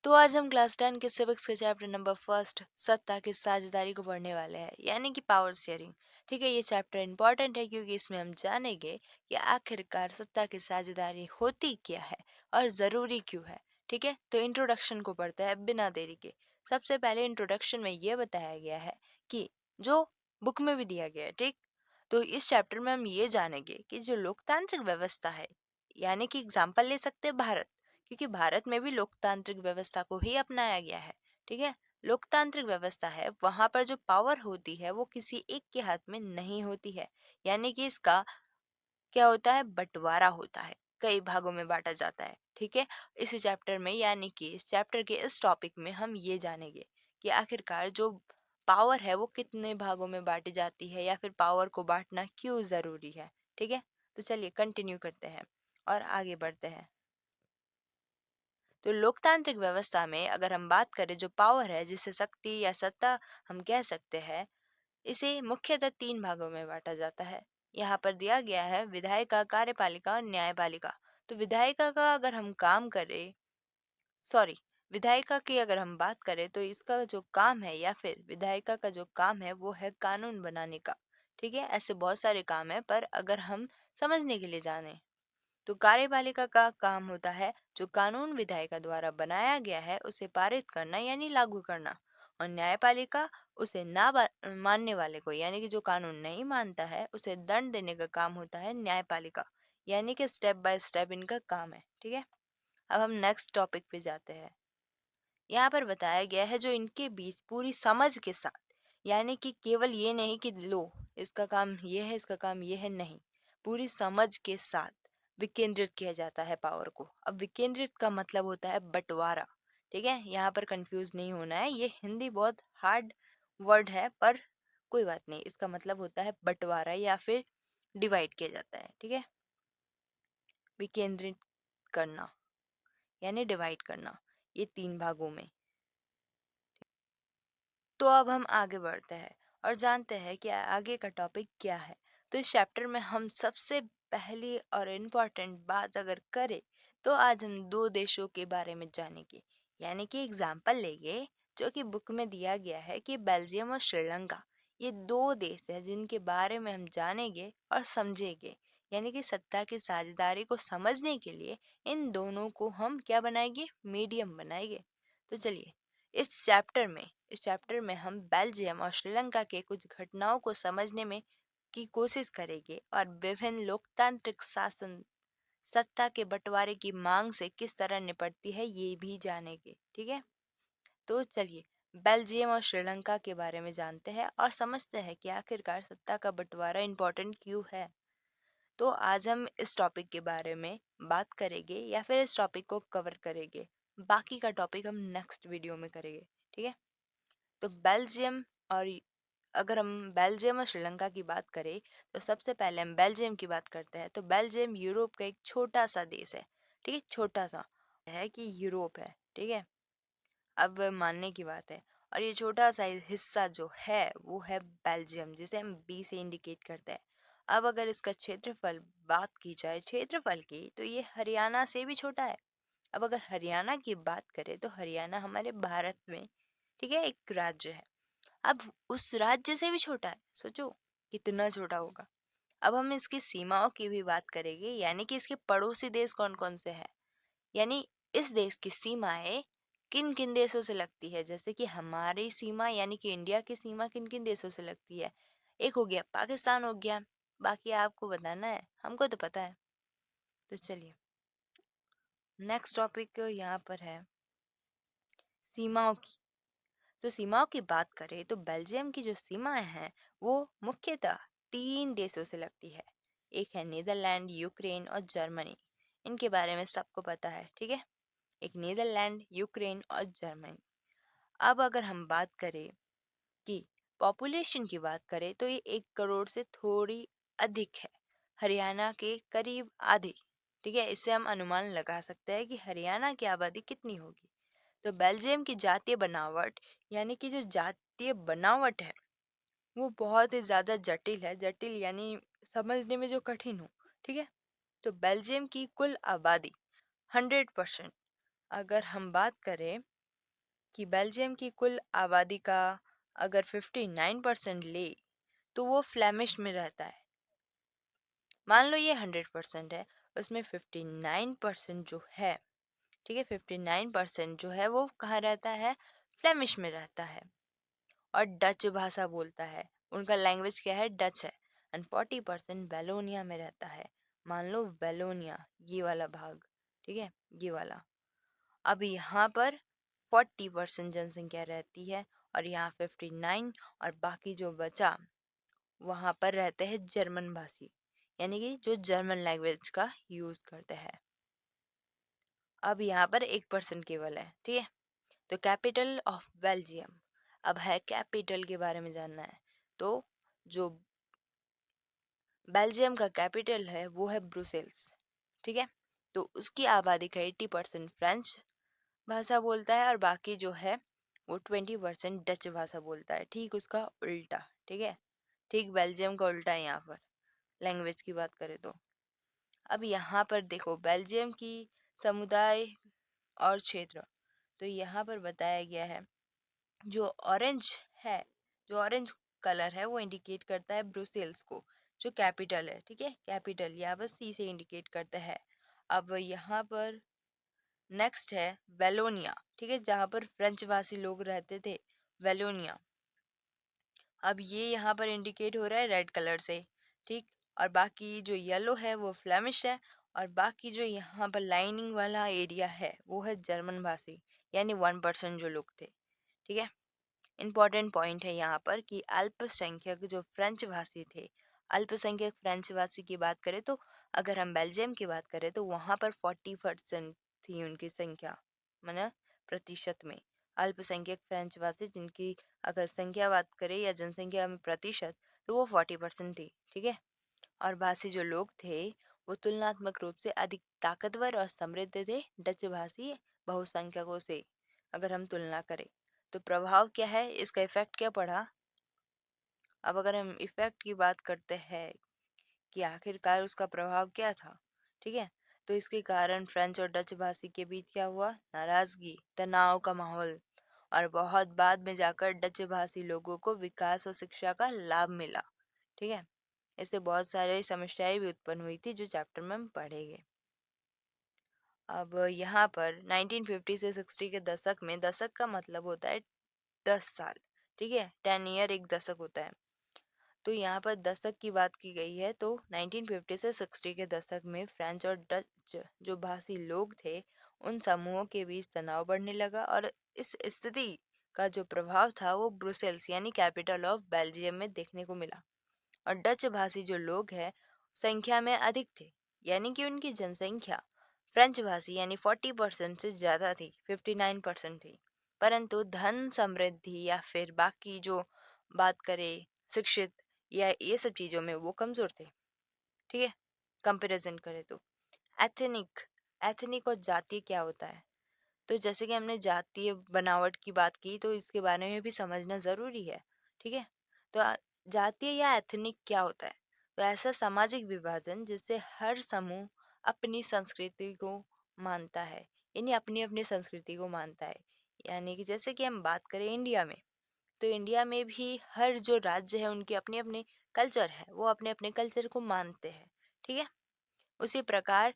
तो आज हम क्लास 10 के सिविक्स के चैप्टर नंबर फर्स्ट सत्ता की साझेदारी को पढ़ने वाले हैं, यानी कि पावर शेयरिंग। ठीक है, ये चैप्टर इंपॉर्टेंट है क्योंकि इसमें हम जानेंगे कि आखिरकार सत्ता की साझेदारी होती क्या है और ज़रूरी क्यों है। ठीक है, तो इंट्रोडक्शन को पढ़ते हैं बिना देरी के। सबसे पहले इंट्रोडक्शन में ये बताया गया है कि जो बुक में भी दिया गया है, ठीक। तो इस चैप्टर में हम ये जानेंगे कि जो लोकतांत्रिक व्यवस्था है, यानी कि एग्जाम्पल ले सकते हैं भारत, क्योंकि भारत में भी लोकतांत्रिक व्यवस्था को ही अपनाया गया है। ठीक है, लोकतांत्रिक व्यवस्था है वहां पर जो पावर होती है वो किसी एक के हाथ में नहीं होती है, यानी कि इसका क्या होता है, बंटवारा होता है, कई भागों में बांटा जाता है। ठीक है, इसी चैप्टर में यानी कि इस चैप्टर के इस टॉपिक में हम ये जानेंगे कि आखिरकार जो पावर है वो कितने भागों में बांटी जाती है या फिर पावर को बांटना क्यों जरूरी है। ठीक है, तो चलिए कंटिन्यू करते हैं और आगे बढ़ते हैं। तो लोकतांत्रिक व्यवस्था में अगर हम बात करें, जो पावर है जिसे शक्ति या सत्ता हम कह सकते हैं, इसे मुख्यतः तीन भागों में बांटा जाता है। यहाँ पर दिया गया है विधायिका, कार्यपालिका और न्यायपालिका। तो विधायिका का अगर हम काम करें, सॉरी, विधायिका की अगर हम बात करें तो इसका जो काम है या फिर विधायिका का जो काम है वो है कानून बनाने का। ठीक है, ऐसे बहुत सारे काम है, पर अगर हम समझने के लिए जाने तो कार्यपालिका का काम होता है जो कानून विधायिका द्वारा बनाया गया है उसे पारित करना यानी लागू करना। और न्यायपालिका उसे ना मानने वाले को, यानी कि जो कानून नहीं मानता है उसे दंड देने का काम होता है न्यायपालिका, यानी कि स्टेप बाय स्टेप इनका काम है। ठीक है, अब हम नेक्स्ट टॉपिक पे जाते हैं। यहाँ पर बताया गया है जो इनके बीच पूरी समझ के साथ, यानी कि केवल ये नहीं कि लो इसका काम ये है इसका काम ये है, नहीं, पूरी समझ के साथ विकेंद्रित किया जाता है पावर को। अब विकेंद्रित का मतलब होता है बंटवारा। ठीक है, यहाँ पर कंफ्यूज नहीं होना है, ये हिंदी बहुत हार्ड वर्ड है, पर कोई बात नहीं, इसका मतलब होता है बंटवारा या फिर डिवाइड किया जाता है। ठीक है, विकेंद्रित करना यानी डिवाइड करना, ये तीन भागों में। तो अब हम आगे बढ़ते हैं और जानते हैं कि आगे का टॉपिक क्या है। तो इस चैप्टर में हम सबसे पहली और इम्पोर्टेंट बात अगर करें तो आज हम दो देशों के बारे में जानेंगे, यानी कि एग्जाम्पल लेंगे जो कि बुक में दिया गया है कि बेल्जियम और श्रीलंका, ये दो देश हैं जिनके बारे में हम जानेंगे और समझेंगे। यानी कि सत्ता की साझेदारी को समझने के लिए इन दोनों को हम क्या बनाएंगे, मीडियम बनाएंगे। तो चलिए, इस चैप्टर में हम बेल्जियम और श्रीलंका के कुछ घटनाओं को समझने में की कोशिश करेंगे और विभिन्न लोकतांत्रिक शासन सत्ता के बंटवारे की मांग से किस तरह निपटती है ये भी जानेंगे। ठीक है, तो चलिए बेल्जियम और श्रीलंका के बारे में जानते हैं और समझते हैं कि आखिरकार सत्ता का बंटवारा इम्पोर्टेंट क्यों है। तो आज हम इस टॉपिक के बारे में बात करेंगे या फिर इस टॉपिक को कवर करेंगे, बाकी का टॉपिक हम नेक्स्ट वीडियो में करेंगे। ठीक है, तो बेल्जियम और अगर हम बेल्जियम और श्रीलंका की बात करें तो सबसे पहले हम बेल्जियम की बात करते हैं। तो बेल्जियम यूरोप का एक छोटा सा देश है। ठीक है, छोटा सा है कि यूरोप है। ठीक है, अब मानने की बात है, और ये छोटा सा हिस्सा जो है वो है बेल्जियम, जिसे हम बी से इंडिकेट करते हैं। अब अगर इसका क्षेत्रफल बात की जाए क्षेत्रफल की, तो ये हरियाणा से भी छोटा है। अब अगर हरियाणा की बात करें तो हरियाणा हमारे भारत में, ठीक है, एक राज्य है। अब उस राज्य से भी छोटा है, सोचो कितना छोटा होगा। अब हम इसकी सीमाओं की भी बात करेंगे, यानी कि इसके पड़ोसी देश कौन कौन से हैं, यानी इस देश की सीमाएं किन किन देशों से लगती है। जैसे कि हमारी सीमा यानी कि इंडिया की सीमा किन किन देशों से लगती है, एक हो गया पाकिस्तान हो गया, बाकी आपको बताना है, हमको तो पता है। तो चलिए नेक्स्ट टॉपिक यहाँ पर है सीमाओं की। तो सीमाओं की बात करें तो बेल्जियम की जो सीमाएं हैं वो मुख्यतः तीन देशों से लगती है। एक है नीदरलैंड, यूक्रेन और जर्मनी। इनके बारे में सबको पता है। ठीक है, एक नीदरलैंड, यूक्रेन और जर्मनी। अब अगर हम बात करें कि पॉपुलेशन की बात करें तो ये 1 करोड़ से थोड़ी अधिक है, हरियाणा के करीब आधी। ठीक है, इससे हम अनुमान लगा सकते हैं कि हरियाणा की आबादी कितनी होगी। तो बेल्जियम की जातीय बनावट, यानी कि जो जातीय बनावट है वो बहुत ही ज़्यादा जटिल है। जटिल यानी समझने में जो कठिन हो। ठीक है, तो बेल्जियम की कुल आबादी 100%, अगर हम बात करें कि बेल्जियम की कुल आबादी का अगर 59% ले तो वो फ्लेमिश में रहता है। मान लो ये 100% है, उसमें 59% जो है, ठीक है, 59% जो है वो कहाँ रहता है, फ्लेमिश में रहता है और डच भाषा बोलता है। उनका लैंग्वेज क्या है, डच है। एंड 40% वेलोनिया में रहता है। मान लो वेलोनिया, ये वाला भाग, ठीक है, ये वाला। अब यहाँ पर 40% जनसंख्या रहती है और यहाँ 59, और बाकी जो बचा वहाँ पर रहते हैं जर्मन भाषी, यानी कि जो जर्मन लैंग्वेज का यूज़ करते हैं। अब यहाँ पर 1% केवल है, ठीक है। तो कैपिटल ऑफ बेल्जियम, अब है कैपिटल के बारे में जानना है तो जो बेल्जियम का कैपिटल है वो है ब्रुसेल्स, ठीक है। तो उसकी आबादी का 80% फ्रेंच भाषा बोलता है और बाकी जो है वो 20% डच भाषा बोलता है, ठीक उसका उल्टा, ठीक है। ठीक बेल्जियम का उल्टा है यहाँ पर लैंग्वेज की बात करें तो। अब यहाँ पर देखो बेल्जियम की समुदाय और क्षेत्र, तो यहाँ पर बताया गया है जो ऑरेंज है, जो ऑरेंज कलर है वो इंडिकेट करता है ब्रुसेल्स को, जो कैपिटल है, ठीक है। कैपिटल यहाँ पर सी से इंडिकेट करता है। अब यहाँ पर नेक्स्ट है वेलोनिया, ठीक है, जहाँ पर फ्रेंच भाषी लोग रहते थे, वेलोनिया। अब ये यहाँ पर इंडिकेट हो रहा है रेड कलर से, ठीक। और बाकी जो येलो है वो फ्लेमिश है और बाकी जो यहाँ पर लाइनिंग वाला एरिया है वो है जर्मन भाषी, यानी 1% जो लोग थे, ठीक है। इम्पॉर्टेंट पॉइंट है यहाँ पर कि अल्पसंख्यक जो फ्रेंच भाषी थे, अल्पसंख्यक फ्रेंच भाषी की बात करें तो अगर हम बेल्जियम की बात करें तो वहाँ पर 40% थी उनकी संख्या, माना प्रतिशत में। अल्पसंख्यक फ्रेंच भाषी जिनकी अगर संख्या बात करें या जनसंख्या में प्रतिशत, तो वो 40% थी, ठीक है। और भाषी जो लोग थे वो तुलनात्मक रूप से अधिक ताकतवर और समृद्ध थे डच भाषी बहुसंख्यकों से, अगर हम तुलना करें। तो प्रभाव क्या है, इसका इफेक्ट क्या पड़ा। अब अगर हम इफेक्ट की बात करते हैं कि आखिरकार उसका प्रभाव क्या था, ठीक है, तो इसके कारण फ्रेंच और डच भाषी के बीच क्या हुआ, नाराजगी, तनाव का माहौल, और बहुत बाद में जाकर डच भाषी लोगों को विकास और शिक्षा का लाभ मिला, ठीक है। इससे बहुत सारे समस्याएं भी उत्पन्न हुई थी जो चैप्टर में हम पढ़ेंगे। अब यहाँ पर 1950 से 60 के दशक में, दशक का मतलब होता है 10 साल, ठीक है, 10 ईयर एक दशक होता है। तो यहाँ पर दशक की बात की गई है तो 1950 से 60 के दशक में फ्रेंच और डच जो भाषी लोग थे उन समूहों के बीच तनाव बढ़ने लगा और इस स्थिति का जो प्रभाव था वो ब्रुसेल्स यानी कैपिटल ऑफ बेल्जियम में देखने को मिला। और डच भाषी जो लोग हैं संख्या में अधिक थे, यानी कि उनकी जनसंख्या फ्रेंच भाषी यानी 40% से ज़्यादा थी, 59% थी। परंतु धन समृद्धि या फिर बाकी जो बात करें शिक्षित या ये सब चीज़ों में वो कमज़ोर थे, ठीक है। कंपैरिजन करें तो एथनिक, एथनिक और जातीय क्या होता है, तो जैसे कि हमने जातीय बनावट की बात की तो इसके बारे में भी समझना ज़रूरी है, ठीक है। तो जातीय या एथनिक क्या होता है, तो ऐसा सामाजिक विभाजन जिससे हर समूह अपनी संस्कृति को मानता है, यानी अपनी अपनी संस्कृति को मानता है। यानी कि जैसे कि हम बात करें इंडिया में, तो इंडिया में भी हर जो राज्य है उनके अपने अपने कल्चर है, वो अपने अपने कल्चर को मानते हैं, ठीक है। उसी प्रकार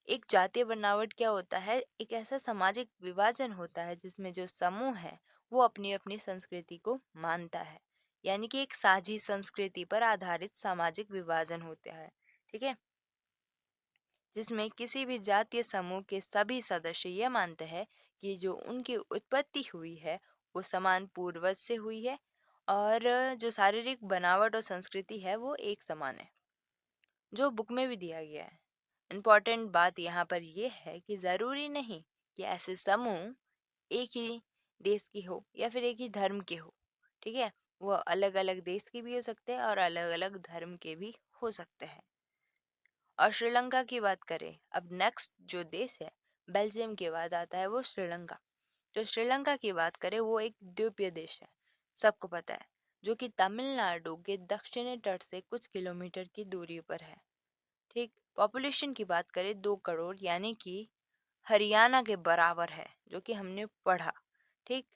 एक जातीय बनावट क्या होता है, एक ऐसा सामाजिक विभाजन होता है जिसमें जो समूह है वो अपनी अपनी संस्कृति को मानता है, यानी कि एक साझी संस्कृति पर आधारित सामाजिक विभाजन होता है, ठीक है। जिसमें किसी भी जातीय समूह के सभी सदस्य ये मानते हैं कि जो उनकी उत्पत्ति हुई है वो समान पूर्वज से हुई है और जो शारीरिक बनावट और संस्कृति है वो एक समान है, जो बुक में भी दिया गया है। इम्पॉर्टेंट बात यहाँ पर यह है कि ज़रूरी नहीं कि ऐसे समूह एक ही देश की हो या फिर एक ही धर्म के हो, ठीक है। वो अलग अलग देश के भी हो सकते हैं और अलग अलग धर्म के भी हो सकते हैं। और श्रीलंका की बात करें, अब नेक्स्ट जो देश है बेल्जियम के बाद आता है वो श्रीलंका। तो श्रीलंका की बात करें वो एक द्वीपीय देश है, सबको पता है, जो कि तमिलनाडु के दक्षिणी तट से कुछ किलोमीटर की दूरी पर है, ठीक। पॉपुलेशन की बात करें 2 करोड़ यानी कि हरियाणा के बराबर है, जो कि हमने पढ़ा, ठीक।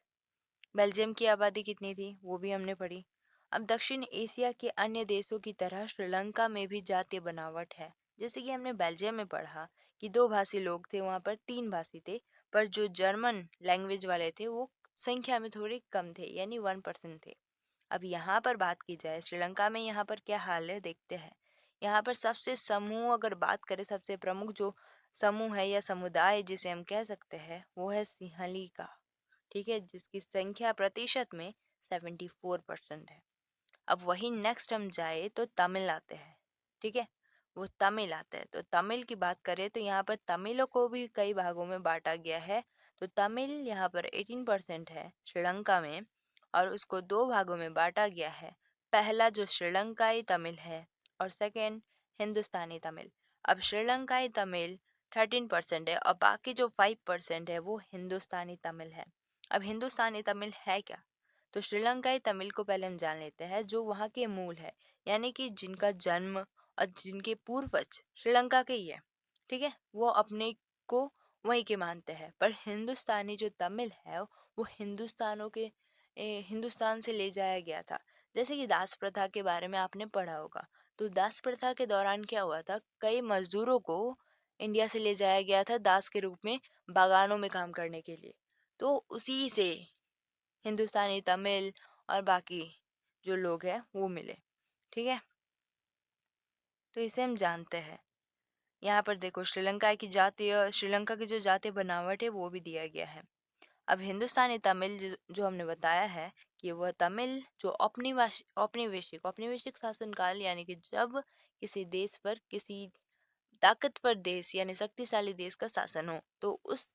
बेल्जियम की आबादी कितनी थी वो भी हमने पढ़ी। अब दक्षिण एशिया के अन्य देशों की तरह श्रीलंका में भी जातीय बनावट है। जैसे कि हमने बेल्जियम में पढ़ा कि दो भाषी लोग थे, वहाँ पर तीन भाषी थे, पर जो जर्मन लैंग्वेज वाले थे वो संख्या में थोड़े कम थे, यानी 1% थे। अब यहाँ पर बात की जाए श्रीलंका में, यहाँ पर क्या हाल है देखते हैं। यहाँ पर सबसे समूह अगर बात करें, सबसे प्रमुख जो समूह है या समुदाय जिसे हम कह सकते हैं वो है सिंहली का। ठीक है, जिसकी संख्या प्रतिशत में 74% है। अब वही नेक्स्ट हम जाए तो तमिल आते हैं। ठीक है, वो तमिल आते हैं। तो तमिल की बात करें तो यहाँ पर तमिलों को भी कई भागों में बांटा गया है। तो तमिल यहाँ पर 18% है श्रीलंका में, और उसको दो भागों में बांटा गया है। पहला जो श्रीलंकाई तमिल है और सेकंड हिंदुस्तानी तमिल। अब श्रीलंकाई तमिल 13% है और बाकी जो 5% है वो हिंदुस्तानी तमिल है। अब हिंदुस्तानी तमिल है क्या? तो श्रीलंकाई तमिल को पहले हम जान लेते हैं, जो वहाँ के मूल है, यानी कि जिनका जन्म और जिनके पूर्वज श्रीलंका के ही है। ठीक है, वो अपने को वहीं के मानते हैं। पर हिंदुस्तानी जो तमिल है वो हिंदुस्तान से ले जाया गया था। जैसे कि दास प्रथा के बारे में आपने पढ़ा होगा। तो दास प्रथा के दौरान क्या हुआ था, कई मजदूरों को इंडिया से ले जाया गया था दास के रूप में, बागानों में काम करने के लिए। तो उसी से हिंदुस्तानी तमिल और बाकी जो लोग हैं वो मिले। ठीक है, तो इसे हम जानते हैं। यहाँ पर देखो श्रीलंका की जो जातीय बनावट है वो भी दिया गया है। अब हिंदुस्तानी तमिल जो हमने बताया है कि वह तमिल जो औपनिवेशिक शासनकाल, यानी कि जब किसी देश पर किसी ताकतवर देश यानी शक्तिशाली देश का शासन हो, तो उस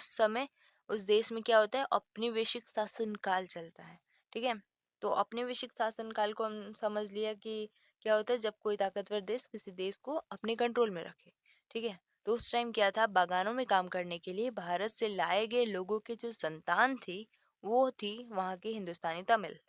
समय उस देश में क्या होता है, औपनिवेशिक शासन काल चलता है। ठीक है, तो औपनिवेशिक शासन काल को हम समझ लिया कि क्या होता है, जब कोई ताकतवर देश किसी देश को अपने कंट्रोल में रखे। ठीक है, तो उस टाइम क्या था, बागानों में काम करने के लिए भारत से लाए गए लोगों की जो संतान थी वो थी वहाँ की हिंदुस्तानी तमिल।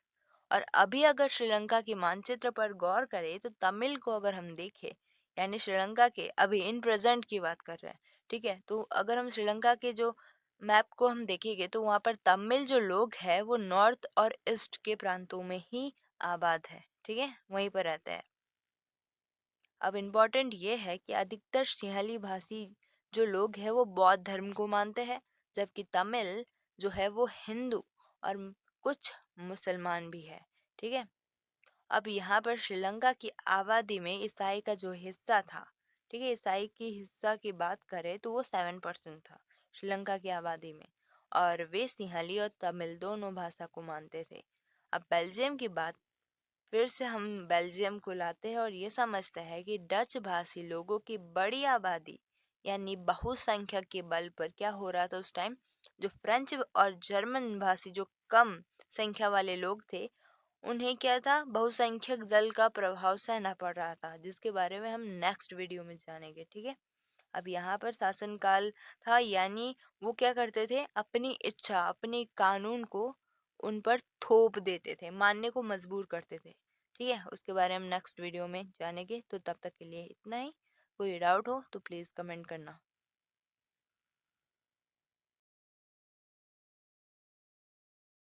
और अभी अगर श्रीलंका के मानचित्र पर गौर करें तो तमिल को अगर हम देखें, यानी श्रीलंका के अभी इन प्रेजेंट की बात कर रहे हैं। ठीक है, तो अगर हम श्रीलंका के जो मैप को हम देखेंगे तो वहाँ पर तमिल जो लोग हैं वो नॉर्थ और ईस्ट के प्रांतों में ही आबाद है। ठीक है, वहीं पर रहते हैं। अब इम्पोर्टेंट ये है कि अधिकतर सिंहली भाषी जो लोग हैं वो बौद्ध धर्म को मानते हैं, जबकि तमिल जो है वो हिंदू और कुछ मुसलमान भी है। ठीक है, अब यहाँ पर श्रीलंका की आबादी में ईसाई का जो हिस्सा था, ठीक है, ईसाई की हिस्सा की बात करें तो वो 7% था श्रीलंका की आबादी में, और वे सिंहली और तमिल दोनों भाषा को मानते थे। अब बेल्जियम की बात, फिर से हम बेल्जियम को लाते हैं और ये समझते हैं कि डच भाषी लोगों की बड़ी आबादी यानी बहुसंख्यक के बल पर क्या हो रहा था उस टाइम, जो फ्रेंच और जर्मन भाषी जो कम संख्या वाले लोग थे, उन्हें क्या था, बहुसंख्यक दल का प्रभाव सहना पड़ रहा था, जिसके बारे में हम नेक्स्ट वीडियो में जानेंगे। ठीक है, अब यहाँ पर शासनकाल था, यानी वो क्या करते थे, अपनी इच्छा अपने कानून को उन पर थोप देते थे, मानने को मजबूर करते थे। ठीक है, उसके बारे में नेक्स्ट वीडियो में जानेंगे। तो तब तक के लिए इतना ही। कोई डाउट हो तो प्लीज़ कमेंट करना।